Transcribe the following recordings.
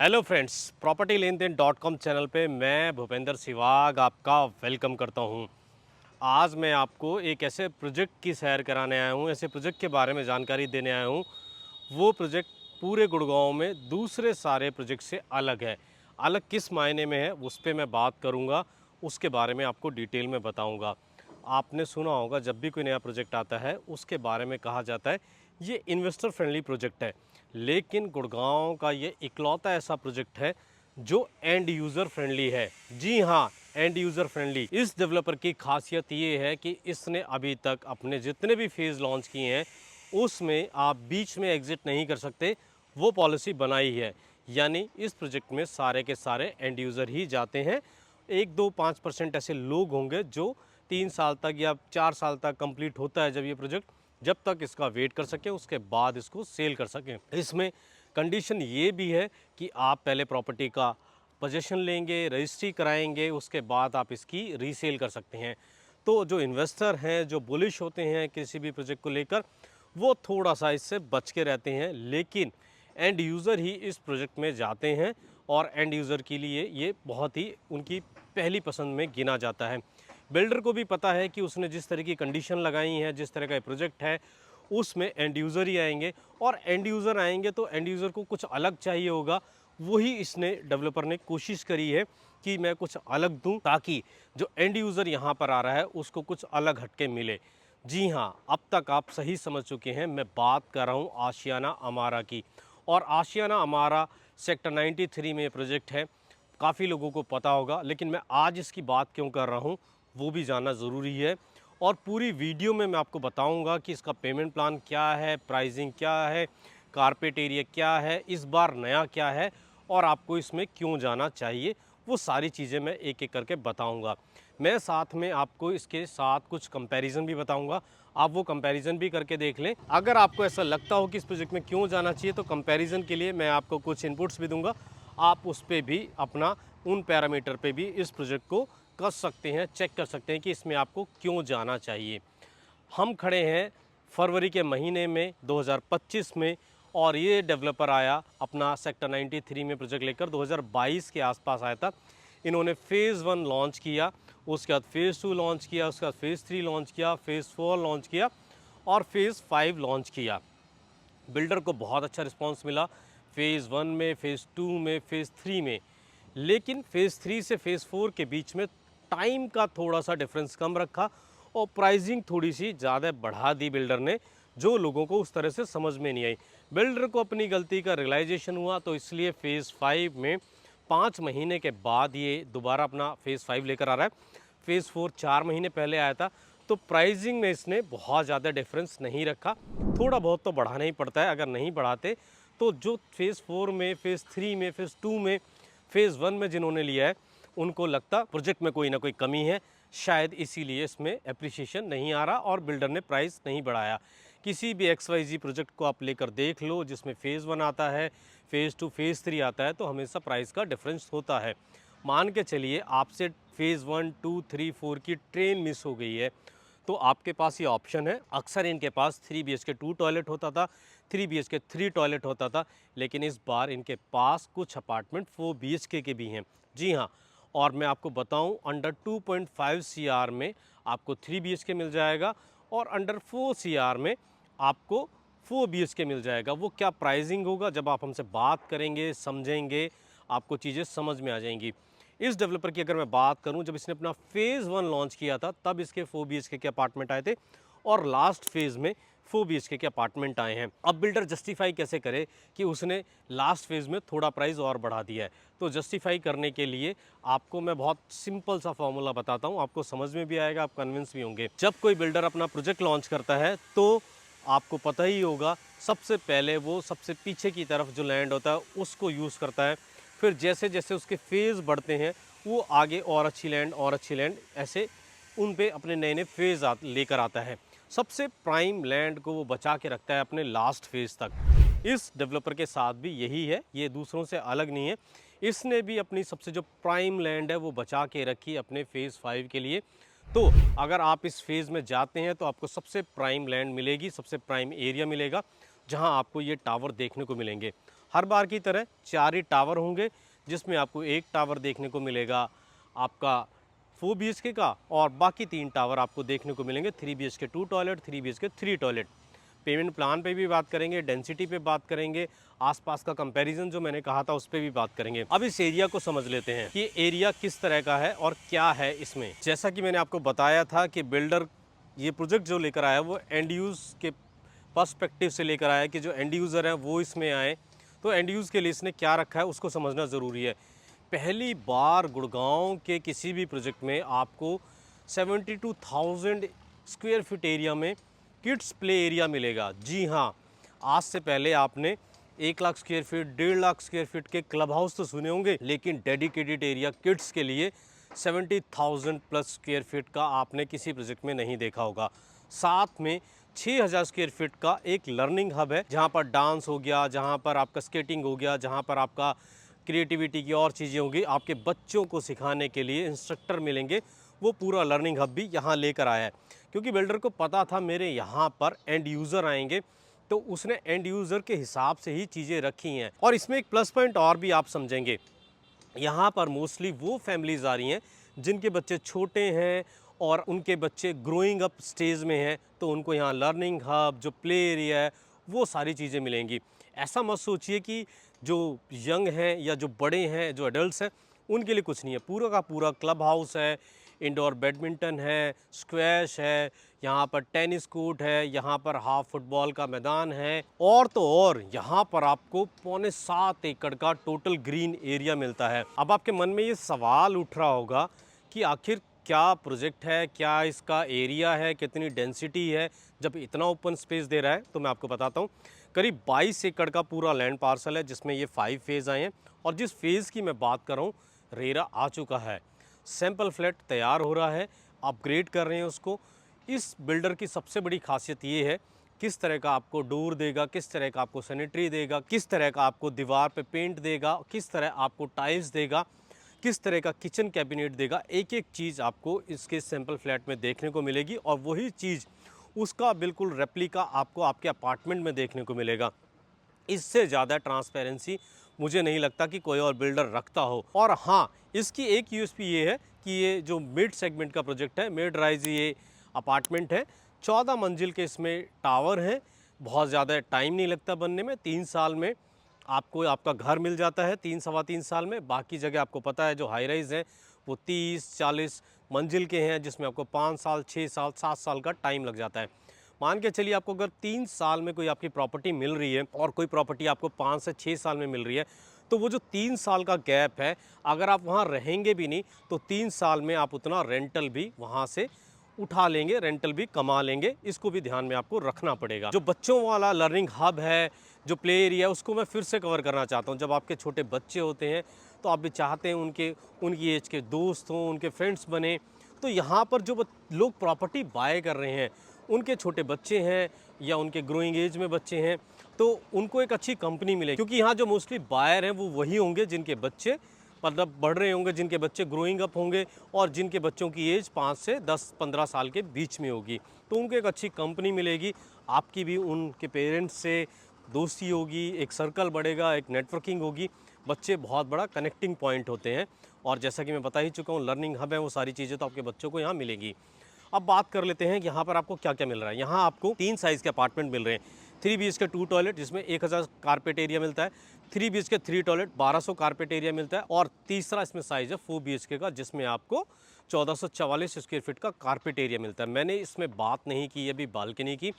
Hello friends, property लेन then .com channel पे मैं भूपेंद्र सिवाग आपका वेलकम करता हूँ। आज मैं आपको एक ऐसे प्रोजेक्ट की सैर कराने आया हूँ, ऐसे प्रोजेक्ट के बारे में जानकारी देने आया हूँ। वो प्रोजेक्ट पूरे गुड़गांव में दूसरे सारे प्रोजेक्ट से अलग है। अलग किस मायने में है उस पर मैं बात करूँगा, उसके बारे में आपको डिटेल में बताऊँगा। आपने सुना होगा जब भी कोई नया प्रोजेक्ट आता है उसके बारे में कहा जाता है ये इन्वेस्टर फ्रेंडली प्रोजेक्ट है, लेकिन गुड़गांव का ये इकलौता ऐसा प्रोजेक्ट है जो एंड यूज़र फ्रेंडली है। जी हाँ, एंड यूज़र फ्रेंडली। इस डेवलपर की खासियत ये है कि इसने अभी तक अपने जितने भी फेज़ लॉन्च किए हैं उसमें आप बीच में एग्ज़िट नहीं कर सकते, वो पॉलिसी बनाई है। यानी इस प्रोजेक्ट में सारे के सारे एंड यूज़र ही जाते हैं। 1-2-5% ऐसे लोग होंगे जो 3 साल तक या 4 साल तक कंप्लीट होता है जब ये प्रोजेक्ट, जब तक इसका वेट कर सकें, उसके बाद इसको सेल कर सकें। इसमें कंडीशन ये भी है कि आप पहले प्रॉपर्टी का पोजीशन लेंगे, रजिस्ट्री कराएंगे, उसके बाद आप इसकी रीसेल कर सकते हैं। तो जो इन्वेस्टर हैं, जो बुलिश होते हैं किसी भी प्रोजेक्ट को लेकर, वो थोड़ा सा इससे बच के रहते हैं, लेकिन एंड यूज़र ही इस प्रोजेक्ट में जाते हैं और एंड यूज़र के लिए ये बहुत ही उनकी पहली पसंद में गिना जाता है। बिल्डर को भी पता है कि उसने जिस तरह की कंडीशन लगाई है, जिस तरह का प्रोजेक्ट है, उसमें एंड यूज़र ही आएंगे और एंड यूज़र आएंगे तो एंड यूज़र को कुछ अलग चाहिए होगा। वही इसने डेवलपर ने कोशिश करी है कि मैं कुछ अलग दूं ताकि जो एंड यूज़र यहाँ पर आ रहा है उसको कुछ अलग हटके मिले। जी हाँ, अब तक आप सही समझ चुके हैं, मैं बात कर रहा हूँ आशियाना अमारा की। और आशियाना अमारा सेक्टर 93 में प्रोजेक्ट है। काफ़ी लोगों को पता होगा, लेकिन मैं आज इसकी बात क्यों कर रहा हूँ वो भी जानना ज़रूरी है। और पूरी वीडियो में मैं आपको बताऊंगा कि इसका पेमेंट प्लान क्या है, प्राइसिंग क्या है, कारपेट एरिया क्या है, इस बार नया क्या है और आपको इसमें क्यों जाना चाहिए। वो सारी चीज़ें मैं एक एक करके बताऊंगा। मैं साथ में आपको इसके साथ कुछ कंपैरिजन भी बताऊंगा, आप वो कंपैरिजन भी करके देख लें। अगर आपको ऐसा लगता हो कि इस प्रोजेक्ट में क्यों जाना चाहिए तो कंपैरिजन के लिए मैं आपको कुछ इनपुट्स भी दूंगा, आप उस पर भी अपना उन पैरामीटर पे भी इस प्रोजेक्ट को कर सकते हैं, चेक कर सकते हैं कि इसमें आपको क्यों जाना चाहिए। हम खड़े हैं फरवरी के महीने में 2025 में और ये डेवलपर आया अपना सेक्टर 93 में प्रोजेक्ट लेकर 2022 के आसपास आया था। इन्होंने फ़ेज़ 1 लॉन्च किया, उसके बाद फ़ेज़ 2 लॉन्च किया, उसके बाद फ़ेज़ 3 लॉन्च किया, फ़ेज़ 4 लॉन्च किया और फ़ेज़ 5 लॉन्च किया। बिल्डर को बहुत अच्छा रिस्पांस मिला फ़ेज़ 1 में, फ़ेज़ 2 में, फ़ेज़ 3 में। लेकिन फ़ेज़ 3 से फ़ेज़ 4 के बीच में टाइम का थोड़ा सा डिफरेंस कम रखा और प्राइसिंग थोड़ी सी ज़्यादा बढ़ा दी बिल्डर ने, जो लोगों को उस तरह से समझ में नहीं आई। बिल्डर को अपनी गलती का रियलाइजेशन हुआ, तो इसलिए फ़ेज़ 5 में 5 महीने के बाद ये दोबारा अपना फ़ेज़ 5 लेकर आ रहा है। फ़ेज़ 4 4 महीने पहले आया था, तो प्राइसिंग में इसने बहुत ज़्यादा डिफरेंस नहीं रखा। थोड़ा बहुत तो बढ़ाना ही पड़ता है, अगर नहीं बढ़ाते तो जो फ़ेज़ 4 में, फ़ेज़ 3 में, फ़ेज़ 2 में, फ़ेज़ 1 में जिन्होंने लिया है उनको लगता प्रोजेक्ट में कोई ना कोई कमी है, शायद इसीलिए इसमें एप्रिसिएशन नहीं आ रहा और बिल्डर ने प्राइस नहीं बढ़ाया। किसी भी XYZ प्रोजेक्ट को आप लेकर देख लो जिसमें फ़ेज़ 1 आता है, फ़ेज़ 2, फ़ेज़ 3 आता है, तो हमेशा प्राइस का डिफरेंस होता है। मान के चलिए आपसे फ़ेज़ 1, 2, 3, 4 की ट्रेन मिस हो गई है, तो आपके पास ये ऑप्शन है। अक्सर इनके पास 3 BHK 2 टॉयलेट होता था, 3 BHK 3 टॉयलेट होता था, लेकिन इस बार इनके पास कुछ अपार्टमेंट 4 BHK के भी हैं। जी हाँ, और मैं आपको बताऊं अंडर 2.5 CR में आपको 3 BHK मिल जाएगा और अंडर 4 CR में आपको 4 BHK मिल जाएगा। वो क्या प्राइसिंग होगा जब आप हमसे बात करेंगे, समझेंगे, आपको चीज़ें समझ में आ जाएंगी। इस डेवलपर की अगर मैं बात करूं, जब इसने अपना फ़ेज़ 1 लॉन्च किया था तब इसके 4 BHK के अपार्टमेंट आए थे और लास्ट फेज़ में 4 BHK के अपार्टमेंट आए हैं। अब बिल्डर जस्टिफाई कैसे करे कि उसने लास्ट फेज़ में थोड़ा प्राइस और बढ़ा दिया है। तो जस्टिफाई करने के लिए आपको मैं बहुत सिंपल सा फॉर्मूला बताता हूँ, आपको समझ में भी आएगा, आप कन्विंस भी होंगे। जब कोई बिल्डर अपना प्रोजेक्ट लॉन्च करता है तो आपको पता ही होगा सबसे पहले वो सबसे पीछे की तरफ जो लैंड होता है उसको यूज़ करता है। फिर जैसे जैसे उसके फेज़ बढ़ते हैं वो आगे और अच्छी लैंड ऐसे उन पे अपने नए नए फेज़ लेकर आता है। सबसे प्राइम लैंड को वो बचा के रखता है अपने लास्ट फेज़ तक। इस डेवलपर के साथ भी यही है, ये दूसरों से अलग नहीं है। इसने भी अपनी सबसे जो प्राइम लैंड है वो बचा के रखी अपने फ़ेज़ 5 के लिए। तो अगर आप इस फेज़ में जाते हैं तो आपको सबसे प्राइम लैंड मिलेगी, सबसे प्राइम एरिया मिलेगा। जहां आपको ये टावर देखने को मिलेंगे। हर बार की तरह 4 ही टावर होंगे, जिसमें आपको एक टावर देखने को मिलेगा आपका 4 BHK का, और बाकी 3 टावर आपको देखने को मिलेंगे 3 BHK 2 toilet, 3 BHK 3 toilet. Payment plan पे भी बात करेंगे, डेंसिटी पे बात करेंगे, आसपास का कंपैरिजन जो मैंने कहा था उस पे भी बात करेंगे। अब इस एरिया को समझ लेते हैं कि एरिया किस तरह का है और क्या है इसमें। जैसा कि मैंने आपको बताया था कि बिल्डर ये प्रोजेक्ट जो लेकर आया वो एंड यूज़ के पर्सपेक्टिव से लेकर आया कि जो एंड यूज़र हैं वो इसमें आए। तो एंड यूज़ के लिए इसने क्या रखा है उसको समझना ज़रूरी है। पहली बार गुड़गांव के किसी भी प्रोजेक्ट में आपको 72,000 स्क्वायर फीट एरिया में किड्स प्ले एरिया मिलेगा। जी हाँ, आज से पहले आपने 1 lakh square feet, 1.5 lakh square feet के क्लब हाउस तो सुने होंगे, लेकिन डेडिकेटेड एरिया किड्स के लिए 70,000 प्लस स्क्वायर फीट का आपने किसी प्रोजेक्ट में नहीं देखा होगा। साथ में 6,000 स्क्वायर फीट का एक लर्निंग हब है, जहाँ पर डांस हो गया, जहाँ पर आपका स्केटिंग हो गया, जहाँ पर आपका क्रिएटिविटी की और चीज़ें होंगी, आपके बच्चों को सिखाने के लिए इंस्ट्रक्टर मिलेंगे। वो पूरा लर्निंग हब भी यहाँ लेकर आया है, क्योंकि बिल्डर को पता था मेरे यहाँ पर एंड यूज़र आएंगे, तो उसने एंड यूज़र के हिसाब से ही चीज़ें रखी हैं। और इसमें एक प्लस पॉइंट और भी आप समझेंगे, यहाँ पर मोस्टली वो फैमिलीज़ आ रही हैं जिनके बच्चे छोटे हैं और उनके बच्चे ग्रोइंग अप स्टेज में हैं, तो उनको यहाँ लर्निंग हब, जो प्ले एरिया है, वो सारी चीज़ें मिलेंगी। ऐसा मत सोचिए कि जो यंग हैं या जो बड़े हैं, जो एडल्ट्स हैं, उनके लिए कुछ नहीं है। पूरा का पूरा क्लब हाउस है, इंडोर बैडमिंटन है, स्क्वैश है, यहाँ पर टेनिस कोर्ट है, यहाँ पर हाफ फुटबॉल का मैदान है, और तो और यहाँ पर आपको 7.25 एकड़ का टोटल ग्रीन एरिया मिलता है। अब आपके मन में ये सवाल उठ रहा होगा कि आखिर क्या प्रोजेक्ट है, क्या इसका एरिया है, कितनी डेंसिटी है, जब इतना ओपन स्पेस दे रहा है। तो मैं आपको बताता हूँ, करीब 22 एकड़ का पूरा लैंड पार्सल है, जिसमें ये 5 फेज़ आए हैं। और जिस फेज़ की मैं बात कर रहा हूँ, रेरा आ चुका है, सैंपल फ्लैट तैयार हो रहा है, अपग्रेड कर रहे हैं उसको। इस बिल्डर की सबसे बड़ी खासियत ये है, किस तरह का आपको डोर देगा, किस तरह का आपको सैनिटरी देगा, किस तरह का आपको दीवार पे पेंट देगा, किस तरह आपको टाइल्स देगा, किस तरह का किचन कैबिनेट देगा। एक एक चीज़ आपको इसके सैंपल फ्लैट में देखने को मिलेगी, और वही चीज़ उसका बिल्कुल रेप्लिका आपको आपके अपार्टमेंट में देखने को मिलेगा। इससे ज़्यादा ट्रांसपेरेंसी मुझे नहीं लगता कि कोई और बिल्डर रखता हो। और हाँ, इसकी एक यूएसपी ये है कि ये जो मिड सेगमेंट का प्रोजेक्ट है, मिड राइज ये अपार्टमेंट है, 14 मंजिल के इसमें टावर हैं। बहुत ज़्यादा टाइम नहीं लगता बनने में, 3 साल में आपको आपका घर मिल जाता है, 3 सवा 3 साल में। बाकी जगह आपको पता है जो हाई राइज हैं वो 30-40 मंजिल के हैं, जिसमें आपको 5 साल, 6 साल, 7 साल का टाइम लग जाता है। मान के चलिए आपको अगर 3 साल में कोई आपकी प्रॉपर्टी मिल रही है और कोई प्रॉपर्टी आपको 5 से 6 साल में मिल रही है, तो वो जो 3 साल का गैप है, अगर आप वहाँ रहेंगे भी नहीं तो 3 साल में आप उतना रेंटल भी वहाँ से उठा लेंगे, रेंटल भी कमा लेंगे। इसको भी ध्यान में आपको रखना पड़ेगा। जो बच्चों वाला लर्निंग हब है, जो प्ले एरिया है, उसको मैं फिर से कवर करना चाहता हूँ। जब आपके छोटे बच्चे होते हैं तो आप भी चाहते हैं उनकी एज के दोस्त हों, उनके फ्रेंड्स बने। तो यहाँ पर जो लोग प्रॉपर्टी बाय कर रहे हैं, उनके छोटे बच्चे हैं या उनके ग्रोइंग एज में बच्चे हैं, तो उनको एक अच्छी कंपनी मिलेगी। क्योंकि यहाँ जो मोस्टली बायर हैं वो वही होंगे जिनके बच्चे मतलब बढ़ रहे होंगे, जिनके बच्चे ग्रोइंग अप होंगे और जिनके बच्चों की एज 5 से 10-15 साल के बीच में होगी। तो उनको एक अच्छी कंपनी मिलेगी, आपकी भी उनके पेरेंट्स से दोस्ती होगी, एक सर्कल बढ़ेगा, एक नेटवर्किंग होगी। बच्चे बहुत बड़ा कनेक्टिंग पॉइंट होते हैं, और जैसा कि मैं बता ही चुका हूँ, लर्निंग हब है, वो सारी चीज़ें तो आपके बच्चों को यहाँ मिलेगी। अब बात कर लेते हैं यहाँ पर आपको क्या क्या मिल रहा है। यहाँ आपको 3 साइज़ के अपार्टमेंट मिल रहे हैं। 3 BHK 2 टॉयलेट, जिसमें 1000 कारपेट एरिया मिलता है। 3 BHK 3 टॉयलेट, 1200 कारपेट एरिया मिलता है। और तीसरा इसमें साइज़ है 4 BHK का, जिसमें आपको 1444 स्क्वायर फीट का कारपेट एरिया मिलता है। मैंने इसमें बात नहीं की अभी बालकनी की।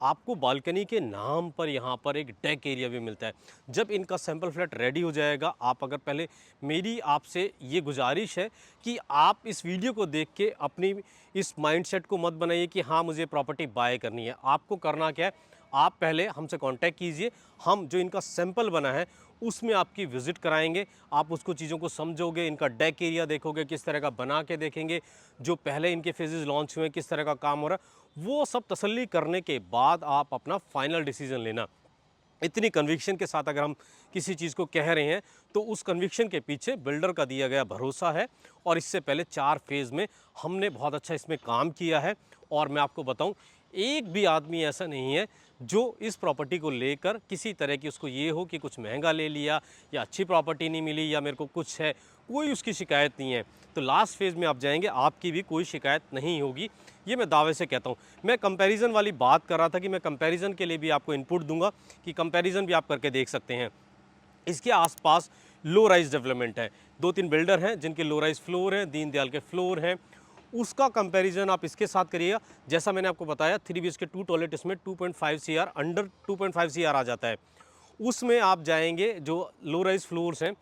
आपको बालकनी के नाम पर यहाँ पर एक डेक एरिया भी मिलता है। जब इनका सैंपल फ्लैट रेडी हो जाएगा, आप अगर पहले, मेरी आपसे ये गुजारिश है कि आप इस वीडियो को देख के अपनी इस माइंडसेट को मत बनाइए कि हाँ मुझे प्रॉपर्टी बाय करनी है। आपको करना क्या है, आप पहले हमसे कांटेक्ट कीजिए, हम जो इनका सैंपल बना है उसमें आपकी विज़िट कराएंगे। आप उसको चीज़ों को समझोगे, इनका डेक एरिया देखोगे, किस तरह का बना के देखेंगे, जो पहले इनके फेजेस लॉन्च हुए किस तरह का काम हो रहा है, वो सब तसल्ली करने के बाद आप अपना फाइनल डिसीजन लेना। इतनी कन्विक्शन के साथ अगर हम किसी चीज़ को कह रहे हैं तो उस कन्विक्शन के पीछे बिल्डर का दिया गया भरोसा है। और इससे पहले 4 फेज़ में हमने बहुत अच्छा इसमें काम किया है। और मैं आपको बताऊं, एक भी आदमी ऐसा नहीं है जो इस प्रॉपर्टी को लेकर किसी तरह की उसको ये हो कि कुछ महंगा ले लिया या अच्छी प्रॉपर्टी नहीं मिली या मेरे को कुछ है, कोई उसकी शिकायत नहीं है, तो लास्ट फेज़ में आप जाएंगे, आपकी भी कोई शिकायत नहीं होगी। ये मैं दावे से कहता हूँ। मैं कंपैरिजन वाली बात कर रहा था कि मैं कंपैरिजन के लिए भी आपको इनपुट दूंगा कि कंपैरिजन भी आप करके देख सकते हैं। इसके आसपास लो राइज डेवलपमेंट है, 2-3 बिल्डर हैं जिनके लो राइज फ्लोर हैं, दीनदयाल के फ्लोर हैं, उसका कंपैरिजन आप इसके साथ करिएगा। जैसा मैंने आपको बताया 3 BHK 2 टॉयलेट, इसमें 2.5 CR, अंडर 2.5 CR आ जाता है। उसमें आप जाएंगे, जो लो राइज फ्लोर्स हैं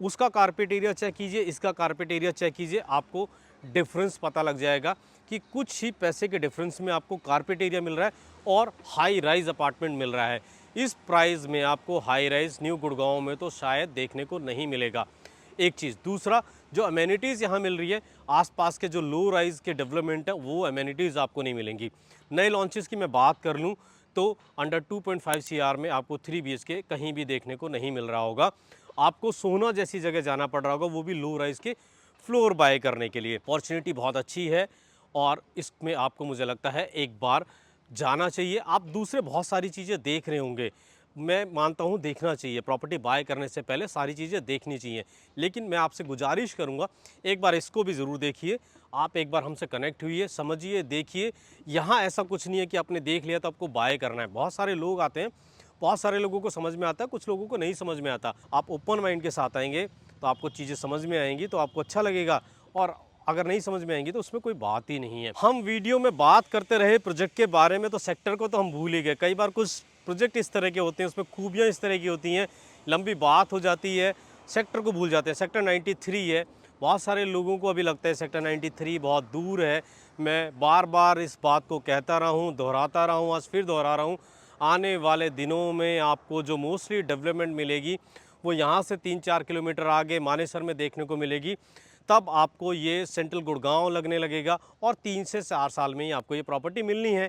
उसका कारपेट एरिया चेक कीजिए, इसका कारपेट एरिया चेक कीजिए, आपको डिफरेंस पता लग जाएगा कि कुछ ही पैसे के डिफरेंस में आपको कारपेट एरिया मिल रहा है और हाई राइज अपार्टमेंट मिल रहा है। इस प्राइस में आपको हाई राइज न्यू गुड़गांव में तो शायद देखने को नहीं मिलेगा। एक चीज़, दूसरा जो अमेनिटीज़ यहाँ मिल रही है, आसपास के जो लो राइज के डेवलपमेंट है वो अमेनिटीज़ आपको नहीं मिलेंगी। नए लॉन्चेस की मैं बात कर लूँ तो अंडर 2.5 CR में आपको 3 BHK कहीं भी देखने को नहीं मिल रहा होगा। आपको सोहना जैसी जगह जाना पड़ रहा होगा, वो भी लो राइज के फ्लोर बाय करने के लिए। अपॉर्चुनिटी बहुत अच्छी है और इसमें आपको, मुझे लगता है, एक बार जाना चाहिए। आप दूसरे बहुत सारी चीज़ें देख रहे होंगे, मैं मानता हूँ देखना चाहिए, प्रॉपर्टी बाय करने से पहले सारी चीज़ें देखनी चाहिए, लेकिन मैं आपसे गुजारिश करूँगा एक बार इसको भी ज़रूर देखिए। आप एक बार हमसे कनेक्ट हुइए, समझिए, देखिए। यहाँ ऐसा कुछ नहीं है कि आपने देख लिया तो आपको बाय करना है। बहुत सारे लोग आते हैं, बहुत सारे लोगों को समझ में आता है, कुछ लोगों को नहीं समझ में आता। आप ओपन माइंड के साथ आएंगे तो आपको चीज़ें समझ में आएंगी, तो आपको अच्छा लगेगा, और अगर नहीं समझ में आएंगी तो उसमें कोई बात ही नहीं है। हम वीडियो में बात करते रहे प्रोजेक्ट के बारे में, तो सेक्टर को तो हम भूल ही गए। कई बार कुछ प्रोजेक्ट इस तरह के होते हैं, उसमें खूबियाँ इस तरह की होती हैं, लंबी बात हो जाती है, सेक्टर को भूल जाते हैं। सेक्टर 93 है, बहुत सारे लोगों को अभी लगता है सेक्टर 93 बहुत दूर है। मैं बार बार इस बात को कहता रहा हूँ, दोहराता रहा हूँ, आज फिर दोहरा रहा हूँ। आने वाले दिनों में आपको जो मोस्टली डेवलपमेंट मिलेगी वो यहाँ से 3-4 किलोमीटर आगे मानेसर में देखने को मिलेगी। तब आपको ये सेंट्रल गुड़गांव लगने लगेगा और 3 से 4 साल में ही आपको ये प्रॉपर्टी मिलनी है।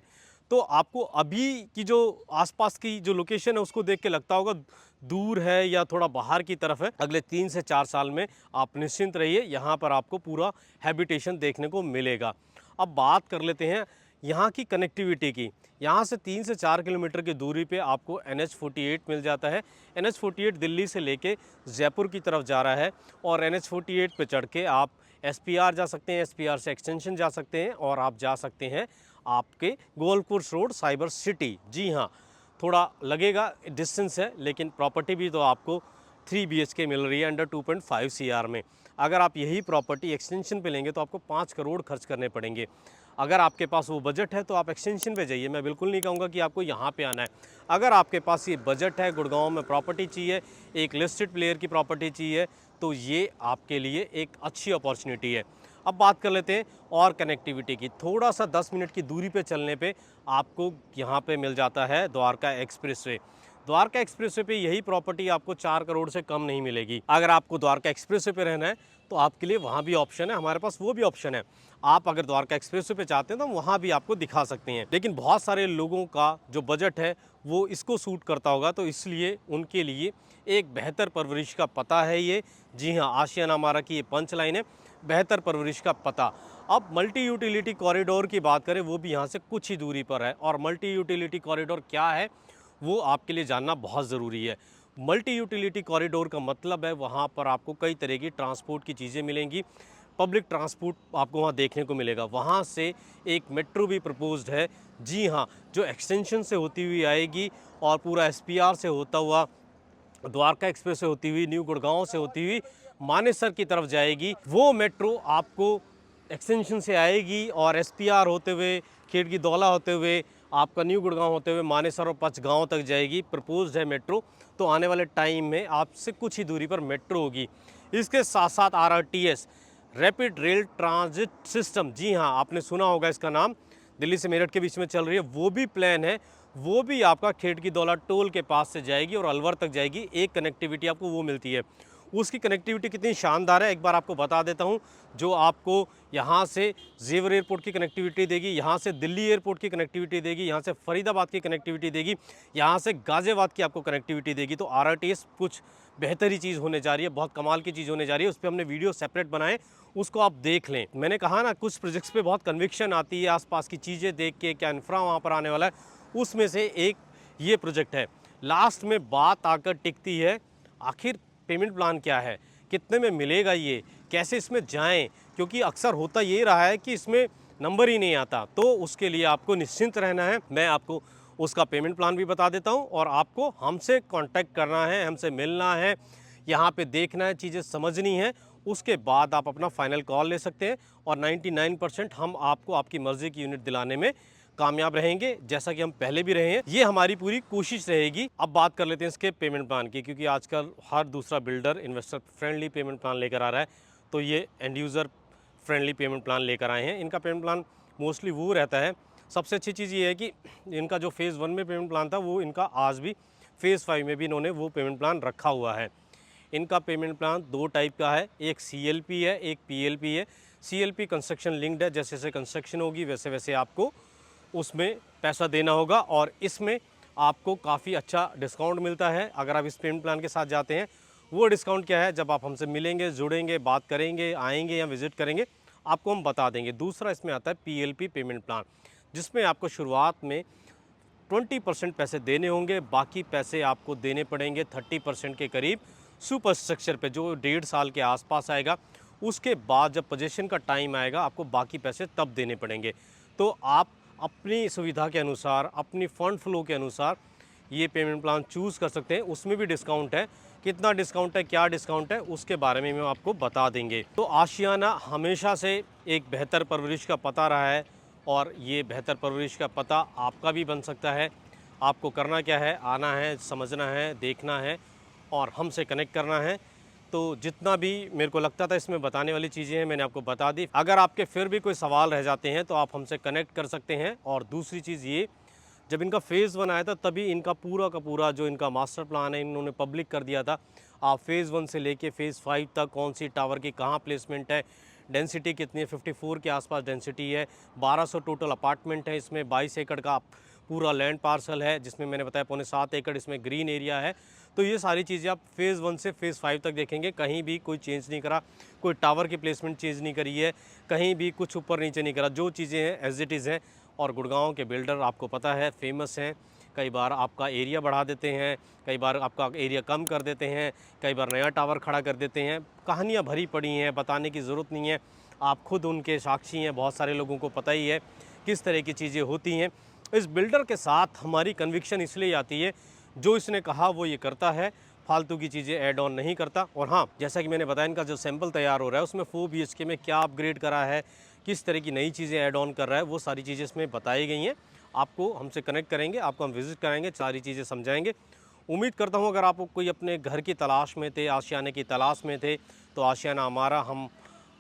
तो आपको अभी की जो आसपास की जो लोकेशन है उसको देख के लगता होगा दूर है या थोड़ा बाहर की तरफ है। अगले 3 से 4 साल में आप निश्चिंत रहिए, यहाँ पर आपको पूरा हैबिटेशन देखने को मिलेगा। अब बात कर लेते हैं यहाँ की कनेक्टिविटी की। यहाँ से 3 से 4 किलोमीटर की दूरी पे आपको NH48 मिल जाता है। NH48 दिल्ली से लेके जयपुर की तरफ जा रहा है और NH48 पे चढ़ के आप SPR जा सकते हैं, SPR से एक्सटेंशन जा सकते हैं और आप जा सकते हैं आपके गोलकुर्स रोड साइबर सिटी। जी हाँ, थोड़ा लगेगा, डिस्टेंस है, लेकिन प्रॉपर्टी भी तो आपको 3 BHK मिल रही है अंडर 2.5 CR में। अगर आप यही प्रॉपर्टी एक्सटेंशन पे लेंगे तो आपको 5 करोड़ खर्च करने पड़ेंगे। अगर आपके पास वो बजट है तो आप एक्सटेंशन पे जाइए, मैं बिल्कुल नहीं कहूँगा कि आपको यहाँ पे आना है। अगर आपके पास ये बजट है, गुड़गांव में प्रॉपर्टी चाहिए, एक लिस्टेड प्लेयर की प्रॉपर्टी चाहिए, तो ये आपके लिए एक अच्छी अपॉर्चुनिटी है। अब बात कर लेते हैं और कनेक्टिविटी की। थोड़ा सा 10 मिनट की दूरी पे चलने पे आपको यहाँ पे मिल जाता है द्वारका एक्सप्रेसवे। द्वारका एक्सप्रेसवे पे यही प्रॉपर्टी आपको 4 करोड़ से कम नहीं मिलेगी। अगर आपको द्वारका एक्सप्रेसवे पे रहना है तो आपके लिए वहाँ भी ऑप्शन है, हमारे पास वो भी ऑप्शन है। आप अगर द्वारका एक्सप्रेसवे पे चाहते हैं तो हम वहाँ भी आपको दिखा सकते हैं, लेकिन बहुत सारे लोगों का जो बजट है वो इसको सूट करता होगा, तो इसलिए उनके लिए एक बेहतर परवरिश का पता है ये। जी हाँ, आशियाना हमारा की ये पंच लाइन है, बेहतर परवरिश का पता। अब मल्टी यूटिलिटी कॉरिडोर की बात करें, वो भी यहाँ से कुछ ही दूरी पर है। और मल्टी यूटिलिटी कॉरिडोर क्या है वो आपके लिए जानना बहुत ज़रूरी है। मल्टी यूटिलिटी कॉरिडोर का मतलब है वहाँ पर आपको कई तरह की ट्रांसपोर्ट की चीज़ें मिलेंगी। पब्लिक ट्रांसपोर्ट आपको वहाँ देखने को मिलेगा। वहाँ से एक मेट्रो भी प्रपोज्ड है, जी हाँ, जो एक्सटेंशन से होती हुई आएगी और पूरा SPR से होता हुआ, द्वारका एक्सप्रेस से होती हुई, न्यू गुड़गांव से होती हुई मानेसर की तरफ जाएगी। वो मेट्रो आपको एक्सटेंशन से आएगी और SPR होते हुए, खेड़की दौला होते हुए, आपका न्यू गुड़गांव होते हुए मानेसर और पचगांव तक जाएगी। प्रपोज्ड है मेट्रो, तो आने वाले टाइम में आपसे कुछ ही दूरी पर मेट्रो होगी। इसके साथ साथ RRTS, rapid rail transit system, जी हाँ, आपने सुना होगा इसका नाम, दिल्ली से मेरठ के बीच में चल रही है, वो भी प्लान है। वो भी आपका खेड़की दौला टोल के पास से जाएगी और अलवर तक जाएगी। एक कनेक्टिविटी आपको वो मिलती है। उसकी कनेक्टिविटी कितनी शानदार है एक बार आपको बता देता हूँ। जो आपको यहाँ से जेवर एयरपोर्ट की कनेक्टिविटी देगी, यहाँ से दिल्ली एयरपोर्ट की कनेक्टिविटी देगी, यहाँ से फरीदाबाद की कनेक्टिविटी देगी, यहाँ से गाज़ियाबाद की आपको कनेक्टिविटी देगी। तो RRTS कुछ बेहतर ही चीज़ होने जा रही है, बहुत कमाल की चीज़ होने जा रही है। उस पर हमने वीडियो सेपरेट बनाए, उसको आप देख लें। मैंने कहा ना, कुछ प्रोजेक्ट्स पे बहुत कन्विक्शन आती है आसपास की चीज़ें देख के, क्या इंफ्रा वहाँ पर आने वाला है। उसमें से एक ये प्रोजेक्ट है। लास्ट में बात आकर टिकती है, आखिर पेमेंट प्लान क्या है, कितने में मिलेगा ये, कैसे इसमें जाएं, क्योंकि अक्सर होता ये रहा है कि इसमें नंबर ही नहीं आता। तो उसके लिए आपको निश्चिंत रहना है। मैं आपको उसका पेमेंट प्लान भी बता देता हूं और आपको हमसे कांटेक्ट करना है, हमसे मिलना है, यहाँ पे देखना है, चीज़ें समझनी है, उसके बाद आप अपना फाइनल कॉल ले सकते हैं और 99% हम आपको आपकी मर्ज़ी की यूनिट दिलाने में कामयाब रहेंगे, जैसा कि हम पहले भी रहे हैं। ये हमारी पूरी कोशिश रहेगी। अब बात कर लेते हैं इसके पेमेंट प्लान की, क्योंकि आजकल हर दूसरा builder investor friendly payment plan लेकर आ रहा है, तो ये end user friendly payment plan लेकर आए हैं। इनका पेमेंट प्लान मोस्टली वो रहता है। सबसे अच्छी चीज़ ये है कि इनका जो फ़ेज़ 1 में पेमेंट प्लान था, वो इनका आज भी फ़ेज़ 5 में भी इन्होंने वो पेमेंट प्लान रखा हुआ है। इनका पेमेंट प्लान 2 टाइप का है, एक CLP है, एक PLP है। CLP कंस्ट्रक्शन लिंक्ड है, जैसे जैसे कंस्ट्रक्शन होगी वैसे वैसे आपको उसमें पैसा देना होगा और इसमें आपको काफ़ी अच्छा डिस्काउंट मिलता है अगर आप इस पेमेंट प्लान के साथ जाते हैं। वो डिस्काउंट क्या है, जब आप हमसे मिलेंगे, जुड़ेंगे, बात करेंगे, आएंगे या विज़िट करेंगे, आपको हम बता देंगे। दूसरा इसमें आता है PLP पेमेंट प्लान, जिसमें आपको शुरुआत में 20% पैसे देने होंगे, बाकी पैसे आपको देने पड़ेंगे 30% के करीब सुपर स्ट्रक्चर पे, जो 1.5 साल के आसपास आएगा। उसके बाद जब पोजीशन का टाइम आएगा, आपको बाकी पैसे तब देने पड़ेंगे। तो आप अपनी सुविधा के अनुसार, अपनी फ़ंड फ्लो के अनुसार ये पेमेंट प्लान चूज़ कर सकते हैं। उसमें भी डिस्काउंट है। कितना डिस्काउंट है, क्या डिस्काउंट है, उसके बारे में हम आपको बता देंगे। तो आशियाना हमेशा से एक बेहतर परवरिश का पता रहा है और ये बेहतर परवरिश का पता आपका भी बन सकता है। आपको करना क्या है, आना है, समझना है, देखना है और हमसे कनेक्ट करना है। तो जितना भी मेरे को लगता था इसमें बताने वाली चीज़ें हैं, मैंने आपको बता दी। अगर आपके फिर भी कोई सवाल रह जाते हैं तो आप हमसे कनेक्ट कर सकते हैं। और दूसरी चीज़ ये, जब इनका फ़ेज़ 1 आया था तभी इनका पूरा का पूरा जो इनका मास्टर प्लान है इन्होंने पब्लिक कर दिया था। आप फ़ेज़ 1 से लेके फ़ेज़ 5 तक कौन सी टावर की कहाँ प्लेसमेंट है, डेंसिटी कितनी है, 54 के आसपास डेंसिटी है, 1200 टोटल अपार्टमेंट है, इसमें 22 एकड़ का पूरा लैंड पार्सल है, जिसमें मैंने बताया 6.25 एकड़ इसमें ग्रीन एरिया है। तो ये सारी चीज़ें आप फ़ेज़ 1 से फ़ेज़ 5 तक देखेंगे। कहीं भी कोई चेंज नहीं करा, कोई टावर की प्लेसमेंट चेंज नहीं करी है, कहीं भी कुछ ऊपर नीचे नहीं करा, जो चीज़ें हैं एज़ इट इज़ हैं। और गुड़गांव के बिल्डर आपको पता है फेमस हैं। कई बार आपका एरिया बढ़ा देते हैं, कई बार आपका एरिया कम कर देते हैं, कई बार नया टावर खड़ा कर देते हैं। कहानियाँ भरी पड़ी हैं, बताने की ज़रूरत नहीं है, आप खुद उनके साक्षी हैं। बहुत सारे लोगों को पता ही है किस तरह की चीज़ें होती हैं। इस बिल्डर के साथ हमारी कन्विक्शन इसलिए आती है, जो इसने कहा वो ये करता है, फालतू की चीज़ें ऐड ऑन नहीं करता। और हाँ, जैसा कि मैंने बताया, इनका जो सैंपल तैयार हो रहा है उसमें 4 BHK में क्या अपग्रेड करा है, किस तरह की नई चीज़ें ऐड ऑन कर रहा है, वो सारी चीज़ें इसमें बताई गई हैं। आपको हमसे कनेक्ट करेंगे, आपको हम विज़िट कराएंगे, सारी चीज़ें समझाएंगे। उम्मीद करता हूँ अगर आप कोई अपने घर की तलाश में थे, आशियाने की तलाश में थे, तो आशियाना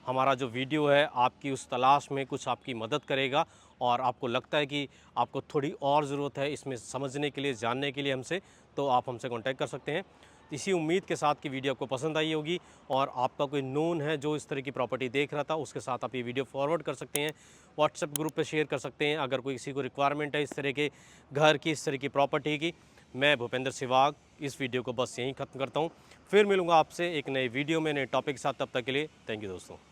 हमारा जो वीडियो है आपकी उस तलाश में कुछ आपकी मदद करेगा। और आपको लगता है कि आपको थोड़ी और ज़रूरत है इसमें समझने के लिए, जानने के लिए हमसे, तो आप हमसे कांटेक्ट कर सकते हैं। इसी उम्मीद के साथ कि वीडियो आपको पसंद आई होगी और आपका कोई नोन है जो इस तरह की प्रॉपर्टी देख रहा था, उसके साथ आप ये वीडियो फॉरवर्ड कर सकते हैं, व्हाट्सएप ग्रुप पे शेयर कर सकते हैं। अगर कोई किसी को रिक्वायरमेंट है इस तरह के घर की, इस तरह की प्रॉपर्टी की। मैं भूपेंद्र सिवाग इस वीडियो को बस यहीं ख़त्म करता हूँ। फिर मिलूँगा आपसे एक नए वीडियो में, नए टॉपिक के साथ। तब तक के लिए थैंक यू दोस्तों।